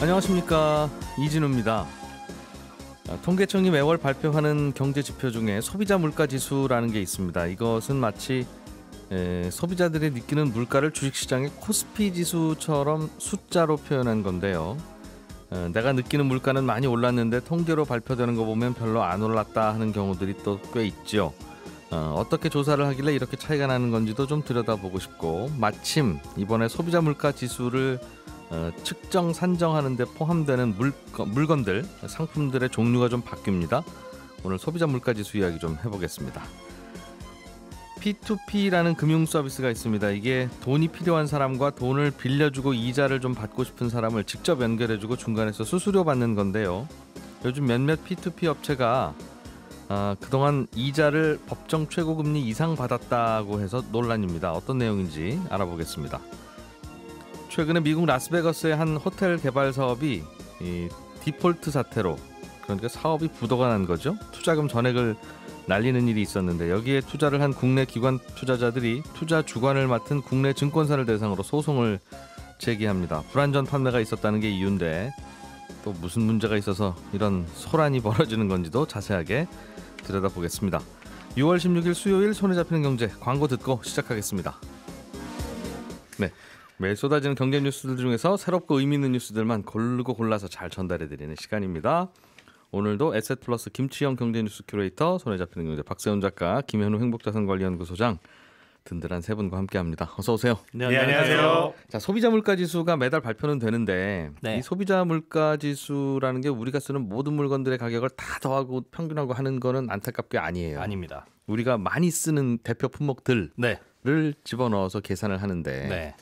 안녕하십니까, 이진우입니다. 통계청이 매월 발표하는 경제지표 중에 소비자 물가지수라는 게 있습니다. 이것은 마치 소비자들이 느끼는 물가를 주식시장의 코스피 지수처럼 숫자로 표현한 건데요. 내가 느끼는 물가는 많이 올랐는데 통계로 발표되는 거 보면 별로 안 올랐다 하는 경우들이 또 꽤 있죠. 어떻게 조사를 하길래 이렇게 차이가 나는 건지도 좀 들여다보고 싶고, 마침 이번에 소비자 물가 지수를 측정 산정하는 데 포함되는 물건들, 상품들의 종류가 좀 바뀝니다. 오늘 소비자 물가 지수 이야기 좀 해보겠습니다. P2P라는 금융 서비스가 있습니다. 이게 돈이 필요한 사람과 돈을 빌려주고 이자를 좀 받고 싶은 사람을 직접 연결해주고 중간에서 수수료 받는 건데요. 요즘 몇몇 P2P 업체가 그동안 이자를 법정 최고금리 이상 받았다고 해서 논란입니다. 어떤 내용인지 알아보겠습니다. 최근에 미국 라스베가스의 한 호텔 개발 사업이 디폴트 사태로, 그러니까 사업이 부도가 난 거죠. 투자금 전액을 날리는 일이 있었는데, 여기에 투자를 한 국내 기관 투자자들이 투자 주관을 맡은 국내 증권사를 대상으로 소송을 제기합니다. 불안전 판매가 있었다는 게 이유인데 또 무슨 문제가 있어서 이런 소란이 벌어지는 건지도 자세하게 들여다보겠습니다. 6월 16일 수요일 손에 잡히는 경제, 광고 듣고 시작하겠습니다. 네, 매일 쏟아지는 경제 뉴스들 중에서 새롭고 의미 있는 뉴스들만 고르고 골라서 잘 전달해드리는 시간입니다. 오늘도 에셋플러스 김치영 경제뉴스 큐레이터, 손에 잡히는 경제 박세훈 작가, 김현우 행복자산관리연구소장, 든든한 세 분과 함께합니다. 어서 오세요. 네, 안녕하세요. 자, 소비자 물가지수가 매달 발표는 되는데, 이 소비자 물가지수라는 게 우리가 쓰는 모든 물건들의 가격을 다 더하고 평균하고 하는 거는 안타깝게 아니에요. 아닙니다. 우리가 많이 쓰는 대표 품목들을 집어넣어서 계산을 하는데,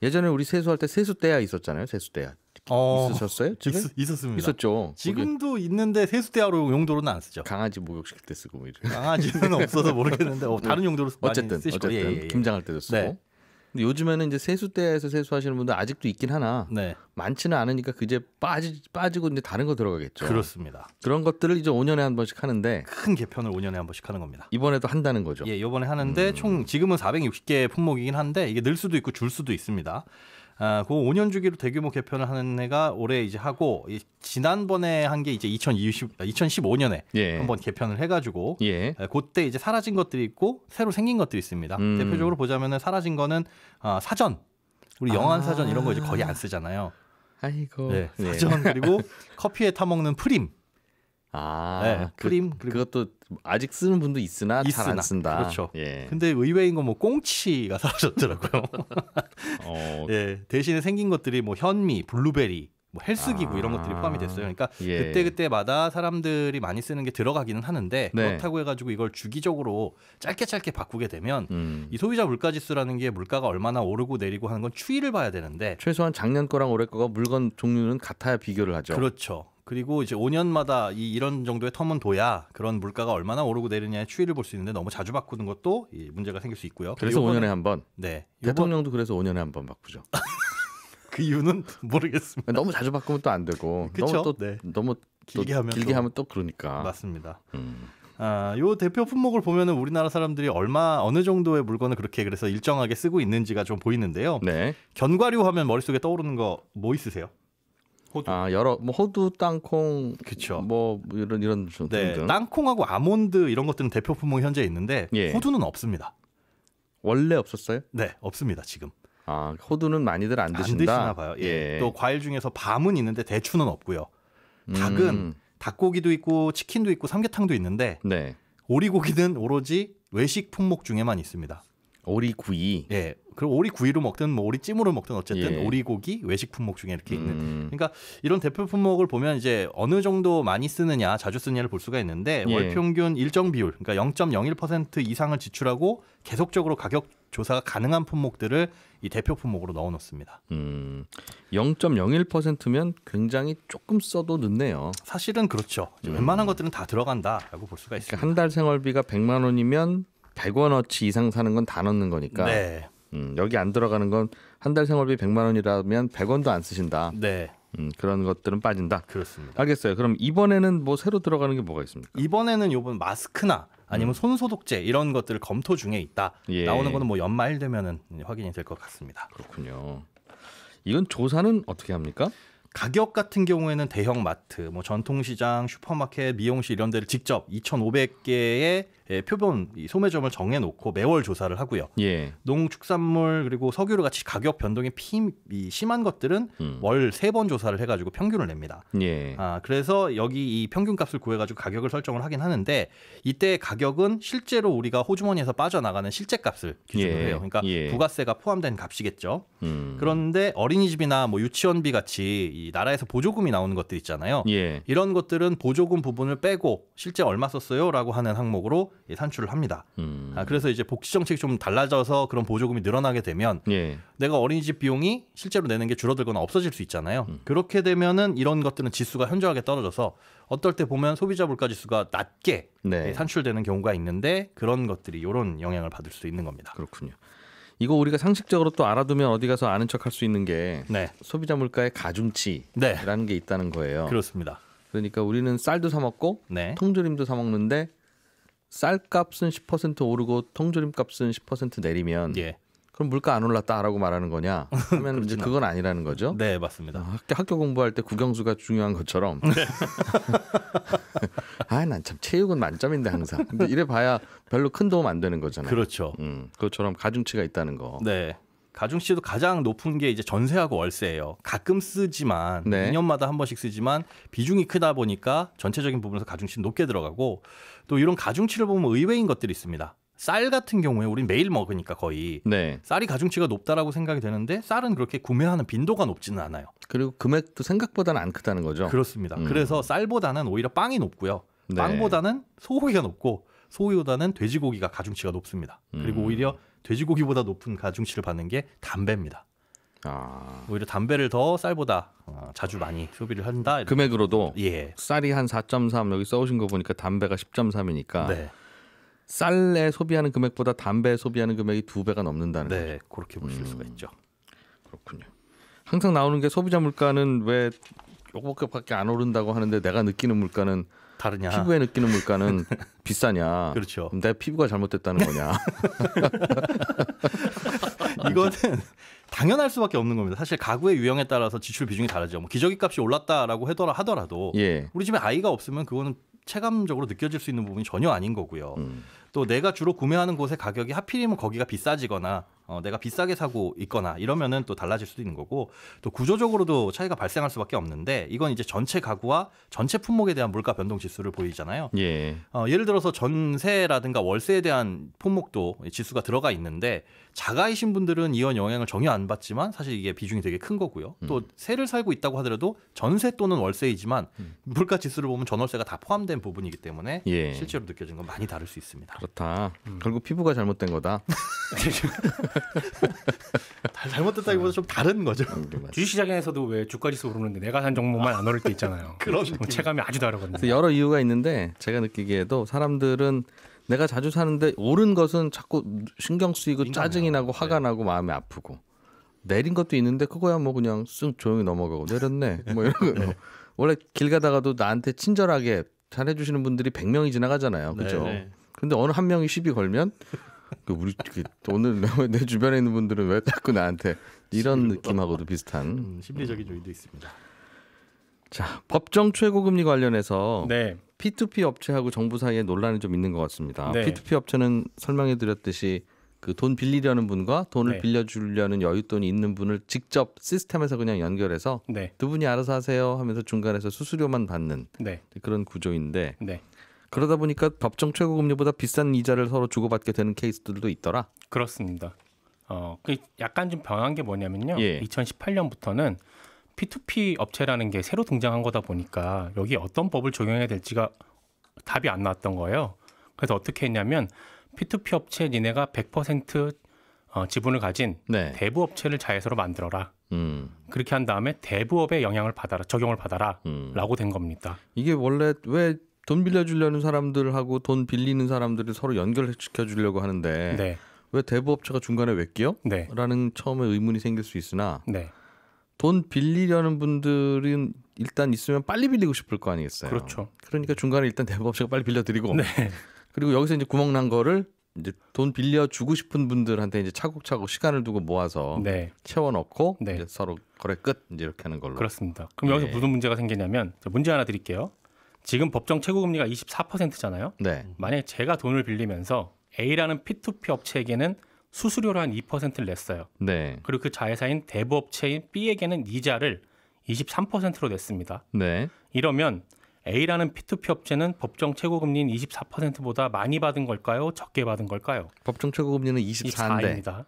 예전에 우리 세수할 때 세수대야 있었잖아요. 세수대야. 있으셨어요? 집에? 있었습니다. 있었죠. 지금도 있는데 세수대야로 용도로는 안 쓰죠. 강아지 목욕시킬 때 쓰고 뭐 이렇게. 강아지는 없어서 모르겠는데 다른 용도로 어쨌든 김장할 때도 쓰고. 근데 요즘에는 이제 세수대에서 세수하시는 분들 아직도 있긴 하나 많지는 않으니까 그제 빠지고 이제 다른 거 들어가겠죠. 그렇습니다. 그런 것들을 이제 5년에 한 번씩 하는데, 큰 개편을 5년에 한 번씩 하는 겁니다. 이번에도 한다는 거죠. 예, 이번에 하는데 총 지금은 460개 품목이긴 한데 이게 늘 수도 있고 줄 수도 있습니다. 그 5년 주기로 대규모 개편을 하는 애가 올해 이제 하고, 지난번에 한 게 이제 2015년에 한번 개편을 해가지고 그때 이제 사라진 것들이 있고 새로 생긴 것들이 있습니다. 대표적으로 보자면은 사라진 거는 사전, 우리 영안 사전 이런 거 이제 거의 안 쓰잖아요. 아이고. 사전 그리고 커피에 타 먹는 프림. 프림. 그것도 아직 쓰는 분도 있으나 잘 안 쓴다. 그렇죠. 근데 의외인 건 뭐 꽁치가 사라졌더라고요. 대신에 생긴 것들이 뭐 현미, 블루베리, 뭐 헬스기구 이런 것들이 포함이 됐어요. 그러니까 그때마다 사람들이 많이 쓰는 게 들어가기는 하는데, 그렇다고 해가지고 이걸 주기적으로 짧게 바꾸게 되면 이 소비자 물가지수라는 게 물가가 얼마나 오르고 내리고 하는 건 추이를 봐야 되는데, 최소한 작년 거랑 올해 거가 물건 종류는 같아야 비교를 하죠. 그렇죠. 그리고 이제 5년마다 이런 정도의 텀은 둬야 그런 물가가 얼마나 오르고 내리냐의 추이를 볼 수 있는데, 너무 자주 바꾸는 것도 문제가 생길 수 있고요. 그래서 5년에 한 번. 대통령도 그래서 5년에 한 번 바꾸죠. 그 이유는 모르겠습니다. 너무 자주 바꾸면 또 안 되고, 너무 길게 하면 또 그러니까. 맞습니다. 요 대표 품목을 보면은 우리나라 사람들이 어느 정도의 물건을 그렇게 그래서 일정하게 쓰고 있는지가 좀 보이는데요. 견과류 하면 머릿속에 떠오르는 거 뭐 있으세요? 호두. 호두, 땅콩, 그렇죠. 뭐 이런 등등. 땅콩하고 아몬드 이런 것들은 대표 품목이 현재 있는데, 호두는 없습니다. 원래 없었어요? 네, 없습니다 지금. 호두는 많이들 안 드신다. 안 드시나 봐요. 또 과일 중에서 밤은 있는데 대추는 없고요. 닭은 닭고기도 있고 치킨도 있고 삼계탕도 있는데, 오리고기는 오로지 외식 품목 중에만 있습니다. 오리구이. 그리고 오리구이로 먹든 뭐 오리찜으로 먹든 어쨌든 오리고기 외식 품목 중에 이렇게 있는. 그러니까 이런 대표 품목을 보면 이제 어느 정도 많이 쓰느냐, 자주 쓰느냐를 볼 수가 있는데, 월평균 일정 비율, 그러니까 0.01% 이상을 지출하고 계속적으로 가격 조사가 가능한 품목들을 이 대표 품목으로 넣어놓습니다. 0.01%면 굉장히 조금 써도 늦네요. 사실은 그렇죠. 웬만한 것들은 다 들어간다라고 볼 수가 있습니다. 그러니까 한 달 생활비가 100만 원이면 100원어치 이상 사는 건 다 넣는 거니까. 여기 안 들어가는 건 한 달 생활비 100만 원이라면 100원도 안 쓰신다. 그런 것들은 빠진다. 그렇습니다. 알겠어요. 그럼 이번에는 뭐 새로 들어가는 게 뭐가 있습니까? 이번에는 요번 마스크나 아니면 손소독제 이런 것들을 검토 중에 있다. 나오는 거는 뭐 연말 되면은 확인이 될 것 같습니다. 그렇군요. 이건 조사는 어떻게 합니까? 가격 같은 경우에는 대형 마트, 뭐 전통시장, 슈퍼마켓, 미용실 이런 데를 직접 2,500개의 표본 소매점을 정해놓고 매월 조사를 하고요. 예. 농축산물 그리고 석유류 같이 가격 변동이 심한 것들은 월 3번 조사를 해가지고 평균을 냅니다. 예. 그래서 여기 이 평균값을 구해가지고 가격을 설정을 하긴 하는데 이때 가격은 실제로 우리가 호주머니에서 빠져나가는 실제값을 기준으로 예. 해요. 그러니까 예. 부가세가 포함된 값이겠죠. 그런데 어린이집이나 뭐 유치원비 같이 이 나라에서 보조금이 나오는 것들 있잖아요. 예. 이런 것들은 보조금 부분을 빼고 실제 얼마 썼어요라고 하는 항목으로 산출을 합니다. 그래서 이제 복지 정책이 좀 달라져서 그런 보조금이 늘어나게 되면 예. 내가 어린이집 비용이 실제로 내는 게 줄어들거나 없어질 수 있잖아요. 그렇게 되면은 이런 것들은 지수가 현저하게 떨어져서 어떨 때 보면 소비자 물가 지수가 낮게 네. 산출되는 경우가 있는데 그런 것들이 이런 영향을 받을 수 있는 겁니다. 그렇군요. 이거 우리가 상식적으로 또 알아두면 어디 가서 아는 척할 수 있는 게 네, 소비자 물가의 가중치라는 게 있다는 거예요. 그렇습니다. 그러니까 우리는 쌀도 사 먹고 네, 통조림도 사 먹는데 쌀값은 10% 오르고 통조림값은 10% 내리면 예, 그럼 물가 안 올랐다라고 말하는 거냐 하면 이제 그건 아니라는 거죠. 네, 맞습니다. 학교 공부할 때 국영수가 중요한 것처럼. 난 참 체육은 만점인데 항상. 근데 이래 봐야 별로 큰 도움 안 되는 거잖아요. 그렇죠. 그것처럼 가중치가 있다는 거. 네. 가중치도 가장 높은 게 이제 전세하고 월세예요. 가끔 쓰지만 네. 2년마다 한 번씩 쓰지만 비중이 크다 보니까 전체적인 부분에서 가중치는 높게 들어가고 또 이런 가중치를 보면 의외인 것들이 있습니다. 쌀 같은 경우에 우린 매일 먹으니까 거의 네. 쌀이 가중치가 높다라고 생각이 되는데 쌀은 그렇게 구매하는 빈도가 높지는 않아요. 그리고 금액도 생각보다는 안 크다는 거죠. 그렇습니다. 그래서 쌀보다는 오히려 빵이 높고요. 네. 빵보다는 소고기가 높고 소고기보다는 돼지고기가 가중치가 높습니다. 그리고 오히려 돼지고기보다 높은 가중치를 받는 게 담배입니다. 오히려 담배를 더 쌀보다 자주 많이 소비를 한다. 금액으로도 예. 쌀이 한 4.3 여기 써오신 거 보니까 담배가 10.3이니까 네. 쌀에 소비하는 금액보다 담배에 소비하는 금액이 2배가 넘는다는 거죠. 네, 그렇게 보실 수가 있죠. 그렇군요. 항상 나오는 게 소비자 물가는 왜 요거밖에 안 오른다고 하는데 내가 느끼는 물가는 다르냐? 피부에 느끼는 물가는 비싸냐? 그렇죠. 그럼 내 피부가 잘못됐다는 거냐? 이거는 당연할 수밖에 없는 겁니다. 사실 가구의 유형에 따라서 지출 비중이 다르죠. 뭐 기저귀 값이 올랐다라고 하더라도 예. 우리 집에 아이가 없으면 그거는 체감적으로 느껴질 수 있는 부분이 전혀 아닌 거고요. 또 내가 주로 구매하는 곳의 가격이 하필이면 거기가 비싸지거나 내가 비싸게 사고 있거나 이러면은 또 달라질 수도 있는 거고 또 구조적으로도 차이가 발생할 수밖에 없는데 이건 이제 전체 가구와 전체 품목에 대한 물가 변동 지수를 보이잖아요. 예. 예를 들어서 전세라든가 월세에 대한 품목도 지수가 들어가 있는데 자가이신 분들은 이런 영향을 전혀 안 받지만 사실 이게 비중이 되게 큰 거고요. 또 세를 살고 있다고 하더라도 전세 또는 월세이지만 물가 지수를 보면 전월세가 다 포함된 부분이기 때문에 예. 실제로 느껴지는 건 많이 다를 수 있습니다. 그렇다. 결국 피부가 잘못된 거다. 잘못됐다기보다 좀 다른 거죠. 주식시장에서도 왜 주가지수 오르는데 내가 산 종목만 안 오를 때 있잖아요. 그런 느낌. 체감이 아주 다르거든요. 그래서 여러 이유가 있는데 제가 느끼기에도 사람들은 내가 자주 사는데 오른 것은 자꾸 신경 쓰이고 짜증이 나고 화가 나고 마음이 아프고 내린 것도 있는데 그거야 뭐 그냥 쓱 조용히 넘어가고 내렸네 뭐 이런 거. 원래 길 가다가도 나한테 친절하게 잘해주시는 분들이 100명이 지나가잖아요. 그죠? 근데 어느 한 명이 시비 걸면 우리 오늘 내 주변에 있는 분들은 왜 자꾸 나한테 이런 느낌하고도 비슷한 심리적인 요인도 있습니다. 자, 법정 최고금리 관련해서 네. P2P 업체하고 정부 사이에 논란이 좀 있는 것 같습니다. 네. P2P 업체는 설명해 드렸듯이 그 돈 빌리려는 분과 돈을 네. 빌려주려는 여윳돈이 있는 분을 직접 시스템에서 그냥 연결해서 네. 두 분이 알아서 하세요 하면서 중간에서 수수료만 받는 네. 그런 구조인데 네. 그러다 보니까 법정 최고금리보다 비싼 이자를 서로 주고받게 되는 케이스들도 있더라. 그렇습니다. 그 약간 좀 변한 게 뭐냐면요. 예. 2018년부터는 P2P 업체라는 게 새로 등장한 거다 보니까 여기 어떤 법을 적용해야 될지가 답이 안 나왔던 거예요. 그래서 어떻게 했냐면 P2P 업체 니네가 100% 지분을 가진 네. 대부 업체를 자회사로 만들어라. 그렇게 한 다음에 대부업의 영향을 받아라, 적용을 받아라라고 된 겁니다. 이게 원래 왜 돈 빌려주려는 사람들하고 돈 빌리는 사람들을 서로 연결시켜 주려고 하는데 네, 왜 대부업체가 중간에 왜 끼어? 네, 라는 처음에 의문이 생길 수 있으나 네, 돈 빌리려는 분들은 일단 있으면 빨리 빌리고 싶을 거 아니겠어요. 그렇죠. 그러니까 중간에 일단 대부업체가 빨리 빌려드리고 네, 그리고 여기서 이제 구멍 난 거를 이제 돈 빌려 주고 싶은 분들한테 이제 차곡차곡 시간을 두고 모아서 네. 채워넣고 네. 이제 서로 거래 끝 이제 이렇게 하는 걸로. 그렇습니다. 그럼 여기서 예. 무슨 문제가 생기냐면 문제 하나 드릴게요. 지금 법정 최고금리가 24%잖아요. 네. 만약에 제가 돈을 빌리면서 A라는 P2P 업체에게는 수수료를 한 2%를 냈어요. 네. 그리고 그 자회사인 대부업체인 B에게는 이자를 23%로 냈습니다. 네. 이러면 A라는 P2P 업체는 법정 최고금리인 24%보다 많이 받은 걸까요? 적게 받은 걸까요? 법정 최고금리는 24인데 24입니다.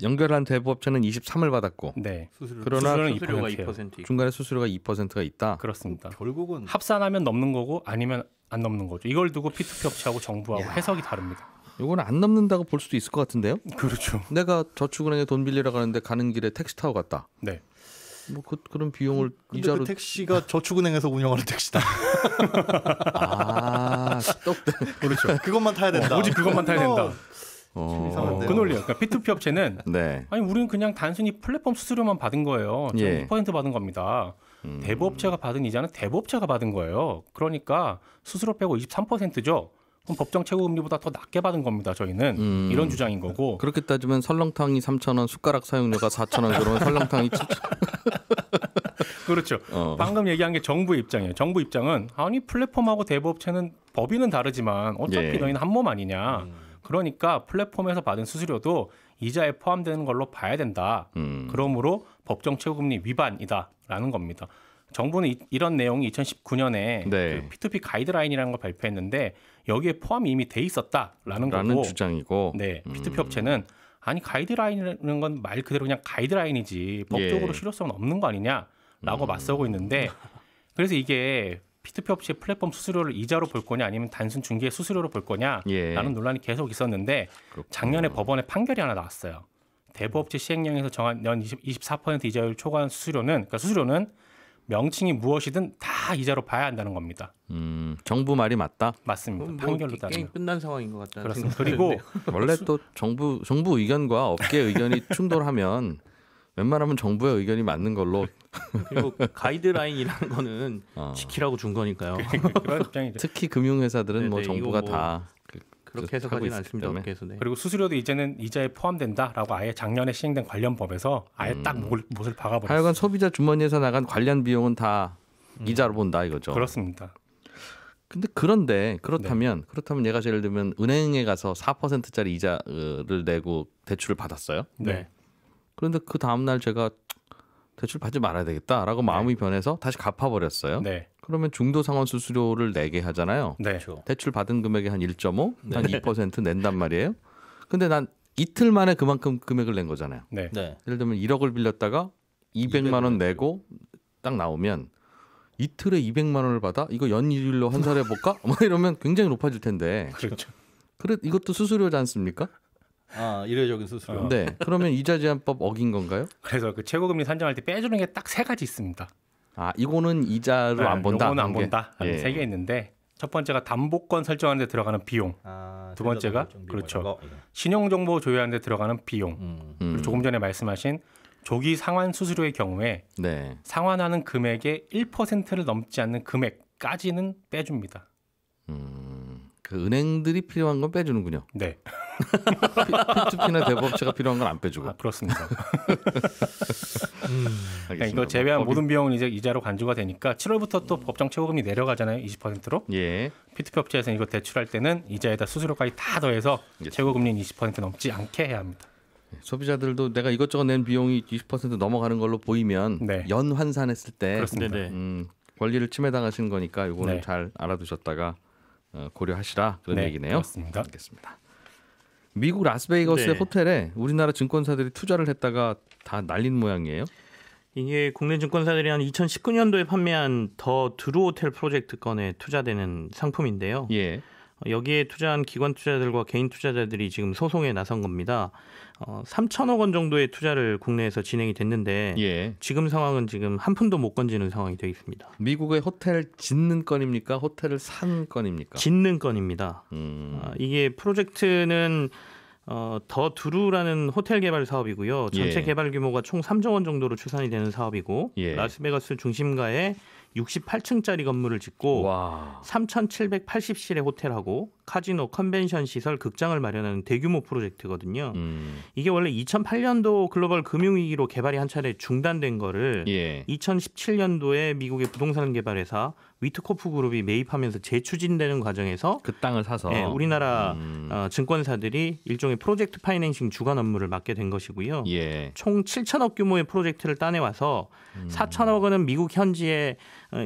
연결한 대부업체는 23을 받았고 네. 그러나 수수료는 수수료가 2%예요. 2% 있고. 중간에 수수료가 2%가 있다. 그렇습니다. 결국은 합산하면 넘는 거고 아니면 안 넘는 거죠. 이걸 두고 P2P 업체하고 정부하고 야. 해석이 다릅니다. 이거는 안 넘는다고 볼 수도 있을 것 같은데요. 그렇죠. 내가 저축은행에 돈 빌리러 가는데 가는 길에 택시 타고 갔다. 네. 뭐 그런 비용을 근데 이자로 그 택시가 저축은행에서 운영하는 택시다. 또 그렇죠. 그것만 타야 된다. 오직 그것만 타야 된다. 이상한데요. 그 논리예요. 그러니까 P2P 업체는 네. 아니 우리는 그냥 단순히 플랫폼 수수료만 받은 거예요. 예. 2% 받은 겁니다. 대부업체가 받은 이자는 대부업체가 받은 거예요. 그러니까 수수료 빼고 23%죠. 그럼 법정 최고금리보다 더 낮게 받은 겁니다. 저희는 이런 주장인 거고. 그렇게 따지면 설렁탕이 3,000원, 숟가락 사용료가 4,000원 그러면 설렁탕이 7,000원. 그렇죠. 방금 얘기한 게 정부의 입장이에요. 정부 입장은 아니 플랫폼하고 대부업체는 법인은 다르지만 어차피 예. 너희는 한 몸 아니냐. 그러니까 플랫폼에서 받은 수수료도 이자에 포함되는 걸로 봐야 된다. 그러므로 법정 최고금리 위반이다라는 겁니다. 정부는 이런 내용이 2019년에 네. 그 P2P 가이드라인이라는 걸 발표했는데 여기에 포함이 이미 돼 있었다라는 라는 거고. 주장이고. 네, P2P 업체는 아니 가이드라인이라는 건 말 그대로 그냥 가이드라인이지 법적으로 예. 실효성은 없는 거 아니냐라고 맞서고 있는데 그래서 이게 P2P 업체의 플랫폼 수수료를 이자로 볼 거냐 아니면 단순 중개 수수료로 볼 거냐라는 예. 논란이 계속 있었는데 작년에 법원에 판결이 하나 나왔어요. 대부업체 시행령에서 정한 연 24% 이자율 초과한 수수료는 그러니까 수수료는 명칭이 무엇이든 다 이자로 봐야 한다는 겁니다. 정부 말이 맞다. 맞습니다. 판결로 따르면. 게임 끝난 상황인 것 같다. 그렇습니다. 그리고 원래 또 정부 의견과 업계 의견이 충돌하면 웬만하면 정부의 의견이 맞는 걸로. 그리고 가이드라인이라는 거는 어. 지키라고 준 거니까요. 그런 입장이죠. 특히 금융회사들은 뭐 네네, 정부가 이거 뭐 다 그렇게 하고 해석하지는 있기 않습니다. 때문에. 업계에서. 네. 그리고 수수료도 이제는 이자에 포함된다라고 아예 작년에 시행된 관련 법에서 아예 딱 못을 박아버렸어요. 하여간 소비자 주머니에서 나간 관련 비용은 다 이자로 본다 이거죠. 그렇습니다. 근데 그렇다면 얘가 예를 들면 은행에 가서 4%짜리 이자를 내고 대출을 받았어요. 네. 그런데 그 다음 날 제가 대출 받지 말아야 되겠다라고 마음이 변해서 다시 갚아버렸어요. 네. 그러면 중도 상환 수수료를 내게 하잖아요. 네. 그렇죠. 대출 받은 금액의 한 1.5, 한 2% 낸단 말이에요. 근데 난 이틀 만에 그만큼 금액을 낸 거잖아요. 네. 네. 예를 들면 1억을 빌렸다가 200만 원 내고 딱 나오면 이틀에 200만 원을 받아? 이거 연이율로 환산해 볼까? 뭐 이러면 굉장히 높아질 텐데. 그렇죠. 그래 이것도 수수료지 않습니까? 아 이례적인 수수료. 네. 그러면 이자 제한법 어긴 건가요? 그래서 그 최고금리 산정할 때 빼주는 게 딱 세 가지 있습니다. 아 이거는 이자로 안 본다. 요거는 안 한 게. 본다. 예. 세 개 있는데 첫 번째가 담보권 설정하는 데 들어가는 비용, 아, 두 번째가 결정 비용 그렇죠. 이런 거. 신용정보 조회하는 데 들어가는 비용, 그리고 조금 전에 말씀하신 조기 상환 수수료의 경우에 네. 상환하는 금액의 1%를 넘지 않는 금액까지는 빼줍니다. 그 은행들이 필요한 건 빼주는군요. 네, P2P나 대부업체가 필요한 건 안 빼주고. 아, 그렇습니다. 알겠습니다. 그러니까 이거 제외한 뭐 모든 비용은 이제 이자로 간주가 되니까 7월부터 또 법정 최고금리 내려가잖아요. 20%로. 예. P2P 업체에서는 이거 대출할 때는 이자에다 수수료까지 다 더해서 최고금리는 20% 넘지 않게 해야 합니다. 소비자들도 내가 이것저것 낸 비용이 20% 넘어가는 걸로 보이면 네. 연 환산했을 때 그렇습니다. 네네. 권리를 침해당하시는 거니까 이거는 네. 잘 알아두셨다가 고려하시라 그런 네, 얘기네요. 그렇습니다. 알겠습니다. 미국 라스베이거스의 네. 호텔에 우리나라 증권사들이 투자를 했다가 다 날린 모양이에요. 이게 국내 증권사들이 한 2019년도에 판매한 더 드루 호텔 프로젝트 건에 투자되는 상품인데요. 예. 여기에 투자한 기관 투자자들과 개인 투자자들이 지금 소송에 나선 겁니다. 3천억 원 정도의 투자를 국내에서 진행이 됐는데 예. 지금 상황은 지금 한 푼도 못 건지는 상황이 되어 있습니다. 미국의 호텔 짓는 건입니까? 호텔을 산 건입니까? 짓는 건입니다. 이게 프로젝트는 더 두루라는 호텔 개발 사업이고요. 전체 예. 개발 규모가 총 3조 원 정도로 추산이 되는 사업이고 예. 라스베가스 중심가에 68층짜리 건물을 짓고 와. 3,780실의 호텔하고 카지노, 컨벤션 시설, 극장을 마련하는 대규모 프로젝트거든요. 이게 원래 2008년도 글로벌 금융위기로 개발이 한 차례 중단된 거를 예. 2017년도에 미국의 부동산 개발회사 위트코프 그룹이 매입하면서 재추진되는 과정에서 그 땅을 사서 네, 우리나라 증권사들이 일종의 프로젝트 파이낸싱 주관 업무를 맡게 된 것이고요. 예. 총 7천억 규모의 프로젝트를 따내와서 4천억 원은 미국 현지의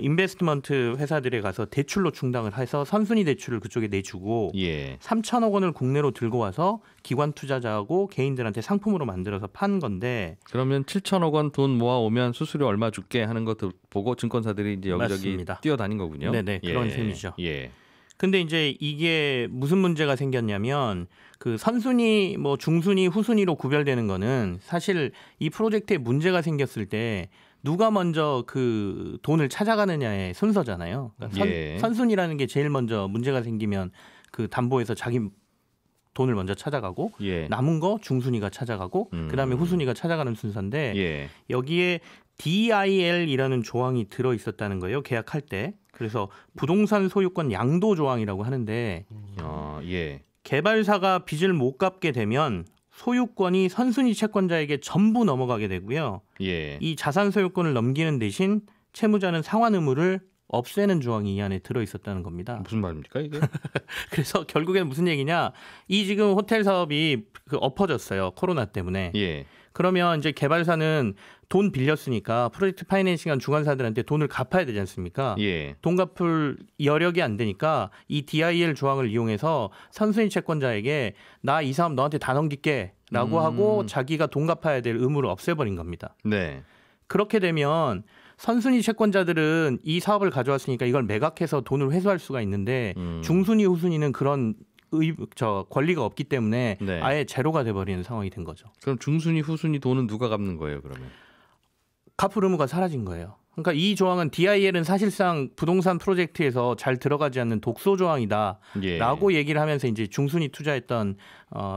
인베스트먼트 회사들에 가서 대출로 충당을 해서 선순위 대출을 그쪽에 내주고 예. 3천억 원을 국내로 들고 와서 기관 투자자하고 개인들한테 상품으로 만들어서 판 건데 그러면 7천억 원 돈 모아 오면 수수료 얼마 줄게 하는 것도 보고 증권사들이 이제 여기저기 맞습니다. 뛰어다닌 거군요. 네네, 그런 셈이죠. 예. 근데 이제 이게 무슨 문제가 생겼냐면 그 선순위, 뭐 중순위, 후순위로 구별되는 거는 사실 이 프로젝트에 문제가 생겼을 때 누가 먼저 그 돈을 찾아가느냐의 순서잖아요. 그러니까 예. 선순위라는 게 제일 먼저 문제가 생기면 그 담보에서 자기 돈을 먼저 찾아가고 예. 남은 거 중순위가 찾아가고 그다음에 후순위가 찾아가는 순서인데 예. 여기에 DIL이라는 조항이 들어 있었다는 거예요. 계약할 때. 그래서 부동산 소유권 양도 조항이라고 하는데 예. 개발사가 빚을 못 갚게 되면 소유권이 선순위 채권자에게 전부 넘어가게 되고요. 예. 이 자산 소유권을 넘기는 대신 채무자는 상환 의무를 없애는 조항이 이 안에 들어 있었다는 겁니다. 무슨 말입니까 이게? 그래서 결국에는 무슨 얘기냐? 이 지금 호텔 사업이 엎어졌어요. 코로나 때문에. 예. 그러면 이제 개발사는 돈 빌렸으니까 프로젝트 파이낸싱한 주관사들한테 돈을 갚아야 되지 않습니까? 예. 돈 갚을 여력이 안 되니까 이 DIL 조항을 이용해서 선순위 채권자에게 나 이 사업 너한테 다 넘길게 라고 하고 자기가 돈 갚아야 될 의무를 없애버린 겁니다. 네. 그렇게 되면 선순위 채권자들은 이 사업을 가져왔으니까 이걸 매각해서 돈을 회수할 수가 있는데 중순위, 후순위는 그런 권리가 없기 때문에 네. 아예 제로가 돼버리는 상황이 된 거죠. 그럼 중순위, 후순위 돈은 누가 갚는 거예요, 그러면? 갚을 의무가 사라진 거예요. 그러니까 이 조항은 DIL은 사실상 부동산 프로젝트에서 잘 들어가지 않는 독소 조항이다라고 예. 얘기를 하면서 이제 중순위 투자했던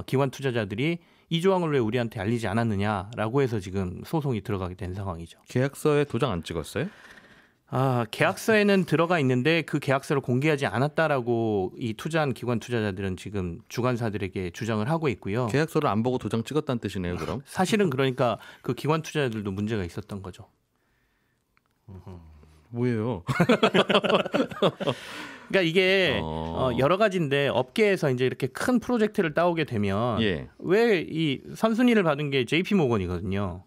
기관 투자자들이 이 조항을 왜 우리한테 알리지 않았느냐라고 해서 지금 소송이 들어가게 된 상황이죠. 계약서에 도장 안 찍었어요? 계약서에는 들어가 있는데 그 계약서를 공개하지 않았다라고 이 투자한 기관 투자자들은 지금 주관사들에게 주장을 하고 있고요. 계약서를 안 보고 도장 찍었다는 뜻이네요, 그럼? 사실은 그러니까 그 기관 투자자들도 문제가 있었던 거죠. 뭐예요? 그러니까 이게 어. 여러 가지인데 업계에서 이제 이렇게 큰 프로젝트를 따오게 되면 예. 왜 이 선순위를 받은 게 JP 모건이거든요.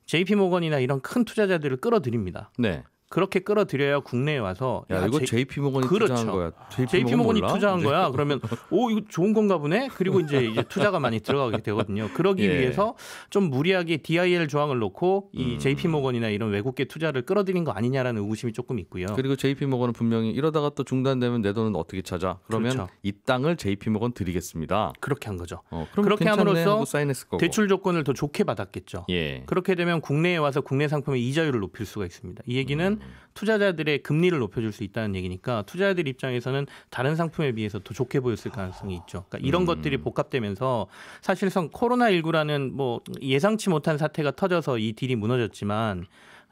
JP 모건이나 이런 큰 투자자들을 끌어들입니다. 네. 그렇게 끌어들여야 국내에 와서 야, 이거 JP 모건이 그렇죠. 투자한 거야. JP 모건이 몰라? 투자한 거야. 그러면 이거 좋은 건가 보네. 그리고 이제 투자가 많이 들어가게 되거든요. 그러기 예. 위해서 좀 무리하게 DIL 조항을 놓고 이 JP 모건이나 이런 외국계 투자를 끌어들인 거 아니냐라는 의구심이 조금 있고요. 그리고 JP 모건은 분명히 이러다가 또 중단되면 내 돈은 어떻게 찾아? 그러면 그렇죠. 이 땅을 JP 모건 드리겠습니다. 그렇게 한 거죠. 그럼 그렇게 괜찮네 함으로써 하고 사인했을 거고. 대출 조건을 더 좋게 받았겠죠. 예. 그렇게 되면 국내에 와서 국내 상품의 이자율을 높일 수가 있습니다. 이 얘기는 투자자들의 금리를 높여줄 수 있다는 얘기니까 투자자들 입장에서는 다른 상품에 비해서 더 좋게 보였을 가능성이 있죠. 그러니까 이런 것들이 복합되면서 사실상 코로나19라는 뭐 예상치 못한 사태가 터져서 이 딜이 무너졌지만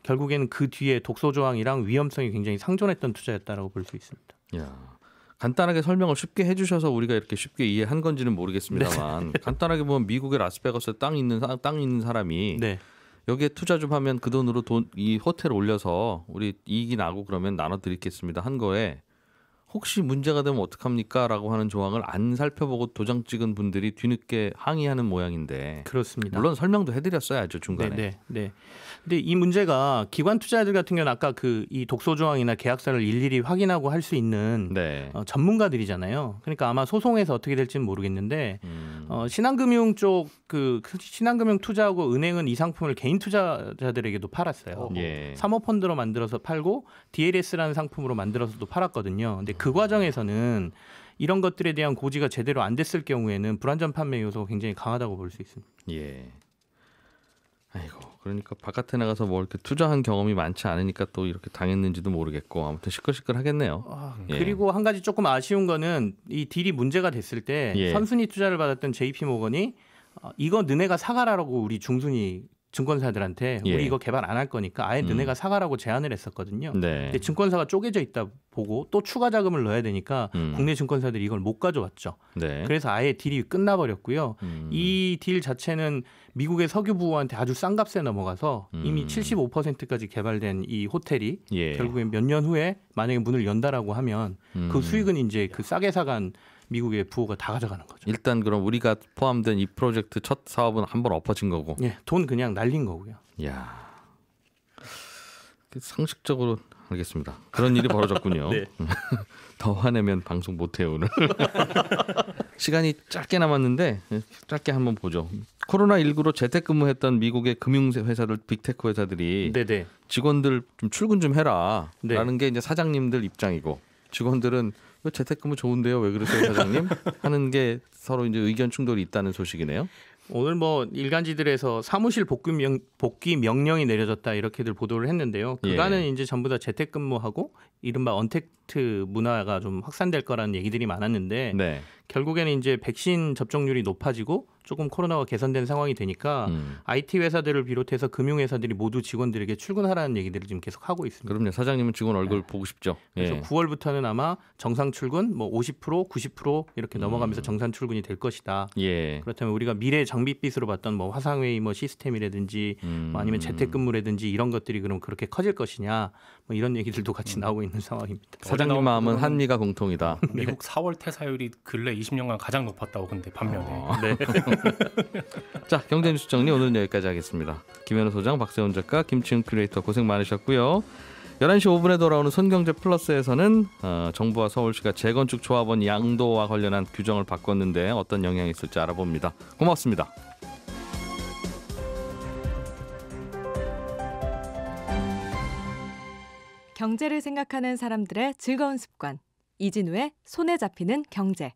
결국에는 그 뒤에 독소 조항이랑 위험성이 굉장히 상존했던 투자였다라고 볼 수 있습니다. 야. 간단하게 설명을 쉽게 해주셔서 우리가 이렇게 쉽게 이해한 건지는 모르겠습니다만 간단하게 보면 미국의 라스베가스에 땅 있는 사람이 네. 여기에 투자 좀 하면 그 돈으로 이 호텔 올려서 우리 이익이 나고 그러면 나눠드리겠습니다 한 거에 혹시 문제가 되면 어떡합니까? 라고 하는 조항을 안 살펴보고 도장 찍은 분들이 뒤늦게 항의하는 모양인데 그렇습니다. 물론 설명도 해드렸어야죠 중간에. 네. 근데 이 문제가 기관 투자자들 같은 경우는 아까 그 이 독소 조항이나 계약서를 일일이 확인하고 할 수 있는 네. 전문가들이잖아요. 그러니까 아마 소송에서 어떻게 될지는 모르겠는데 신한금융 쪽 그 신한금융 투자하고 은행은 이 상품을 개인 투자자들에게도 팔았어요. 예. 사모펀드로 만들어서 팔고 DLS라는 상품으로 만들어서도 팔았거든요. 근데 그 과정에서는 이런 것들에 대한 고지가 제대로 안 됐을 경우에는 불안전 판매 요소가 굉장히 강하다고 볼 수 있습니다. 예. 아이고 그러니까 바깥에 나가서 뭐 이렇게 투자한 경험이 많지 않으니까 또 이렇게 당했는지도 모르겠고 아무튼 시끌시끌하겠네요. 예. 그리고 한 가지 조금 아쉬운 거는 이 딜이 문제가 됐을 때 예. 선순위 투자를 받았던 JP 모건이 이거 너네가 사가라라고 우리 중순위 증권사들한테 예. 우리 이거 개발 안 할 거니까 아예 너네가 사가라고 제안을 했었거든요. 네. 근데 증권사가 쪼개져 있다 보고 또 추가 자금을 넣어야 되니까 국내 증권사들이 이걸 못 가져왔죠. 네. 그래서 아예 딜이 끝나버렸고요. 이 딜 자체는 미국의 석유 부호한테 아주 싼 값에 넘어가서 이미 75%까지 개발된 이 호텔이 예. 결국엔 몇 년 후에 만약에 문을 연다라고 하면 그 수익은 이제 그 싸게 사간 미국의 부호가 다 가져가는 거죠. 일단 그럼 우리가 포함된 이 프로젝트 첫 사업은 한번 엎어진 거고. 예, 돈 그냥 날린 거고요. 야, 상식적으로 알겠습니다. 그런 일이 벌어졌군요. 네. 더 화내면 방송 못해요 오늘. 시간이 짧게 남았는데 짧게 한번 보죠. 코로나19로 재택근무했던 미국의 금융회사들, 빅테크 회사들이 네네. 직원들 좀 출근 좀 해라 네. 라는 게 이제 사장님들 입장이고, 직원들은 왜 재택근무 좋은데요? 왜 그러세요, 사장님? 하는 게 서로 이제 의견 충돌이 있다는 소식이네요. 오늘 뭐 일간지들에서 사무실 복귀 명령이 내려졌다 이렇게들 보도를 했는데요. 그간은 이제 전부 다 재택근무하고 이른바 언택트 문화가 좀 확산될 거라는 얘기들이 많았는데 네. 결국에는 이제 백신 접종률이 높아지고 조금 코로나가 개선된 상황이 되니까 IT 회사들을 비롯해서 금융회사들이 모두 직원들에게 출근하라는 얘기들을 지금 계속 하고 있습니다. 그럼요. 사장님은 직원 얼굴 보고 싶죠. 그래서 예. 9월부터는 아마 정상 출근 뭐 50%, 90% 이렇게 넘어가면서 정상 출근이 될 것이다. 예. 그렇다면 우리가 미래 장밋빛으로 봤던 뭐 화상회의 뭐 시스템이라든지 뭐 아니면 재택근무라든지 이런 것들이 그럼 그렇게 커질 것이냐 뭐 이런 얘기들도 같이 나오고 있는 상황입니다. 사장님 마음은 한미가 공통이다. 미국 4월 퇴사율이 근래 20년간 가장 높았다고 근데 반면에 네. 자, 경제뉴스 정리 오늘은 여기까지 하겠습니다. 김현우 소장, 박세훈 작가, 김치훈 큐레이터 고생 많으셨고요. 11시 5분에 돌아오는 손경제 플러스에서는 정부와 서울시가 재건축 조합원 양도와 관련한 규정을 바꿨는데 어떤 영향이 있을지 알아봅니다. 고맙습니다. 경제를 생각하는 사람들의 즐거운 습관. 이진우의 손에 잡히는 경제.